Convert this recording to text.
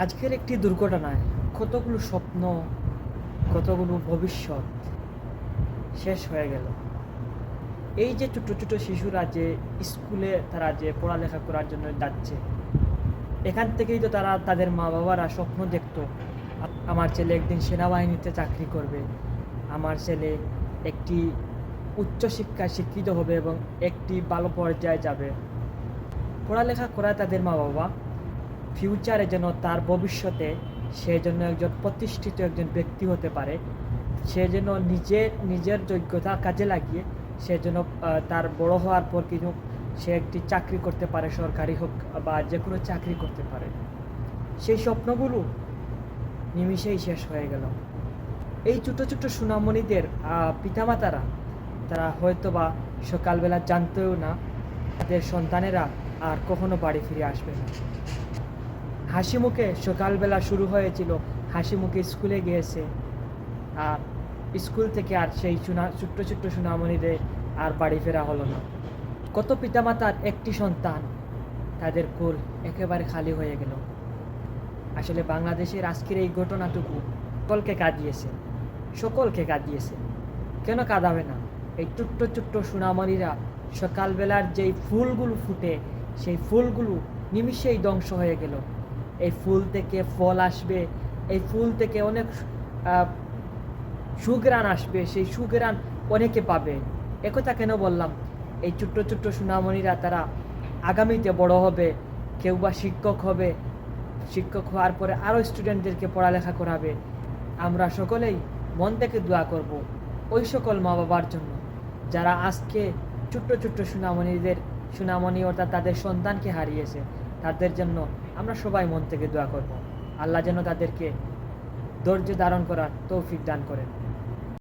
আজকের একটি দুর্ঘটনায় কতগুলো স্বপ্ন, কতগুলো ভবিষ্যৎ শেষ হয়ে গেল। এই যে ছোট ছোট শিশুরা যে স্কুলে তারা যে পড়ালেখা করার জন্য যাচ্ছে, এখান থেকেই তো তারা তাদের মা বাবারা স্বপ্ন দেখতো, আমার ছেলে একদিন সেনাবাহিনীতে চাকরি করবে, আমার ছেলে একটি উচ্চশিক্ষায় শিক্ষিত হবে এবং একটি ভালো পর্যায়ে যাবে। পড়ালেখা করায় তাদের মা বাবা ফিউচারে যেন তার ভবিষ্যতে সে যেন একজন প্রতিষ্ঠিত একজন ব্যক্তি হতে পারে, সে যেন নিজের যোগ্যতা কাজে লাগিয়ে সে যেন তার বড় হওয়ার পর কিন্তু সে একটি চাকরি করতে পারে, সরকারি হোক বা যে কোনো চাকরি করতে পারে। সেই স্বপ্নগুলো নিমিষেই শেষ হয়ে গেল। এই ছোটো ছোটো সোনামণিদের পিতামাতারা তারা হয়তো বা সকালবেলা জানতেও না তাদের সন্তানেরা আর কখনো বাড়ি ফিরে আসবে না। হাসি মুখে সকালবেলা শুরু হয়েছিল, হাসি মুখে স্কুলে গিয়েছে, আর স্কুল থেকে আর সেই ছোট্ট ছোট্ট সোনামণিদের আর বাড়ি ফেরা হলো না। কত পিতামাতার একটি সন্তান, তাদের কোল একেবারে খালি হয়ে গেল। আসলে বাংলাদেশের আজকের এই ঘটনাটুকু সকলকে কাঁদিয়েছে। কেন কাঁদাবে না? এই ছোট্ট ছোট্ট সোনামণিরা সকালবেলার যেই ফুলগুলো ফুটে, সেই ফুলগুলো নিমিষেই ধ্বংস হয়ে গেল। এই ফুল থেকে ফল আসবে, এই ফুল থেকে অনেক সুঘ্রাণ আসবে, সেই সুঘ্রাণ অনেকে পাবে। একথা কেন বললাম? এই ছোট্ট ছোট্ট সোনামণিরা তারা আগামীতে বড় হবে, কেউ বা শিক্ষক হবে, শিক্ষক হওয়ার পরে আরও স্টুডেন্টদেরকে পড়ালেখা করাবে। আমরা সকলেই মন থেকে দোয়া করব ওই সকল মা বাবার জন্য যারা আজকে ছোট্ট ছোট্ট সোনামণি অর্থাৎ তাদের সন্তানকে হারিয়েছে। তাদের জন্য আমরা সবাই মন থেকে দোয়া করব। আল্লাহ যেন তাদেরকে ধৈর্য ধারণ করার তৌফিক দান করেন।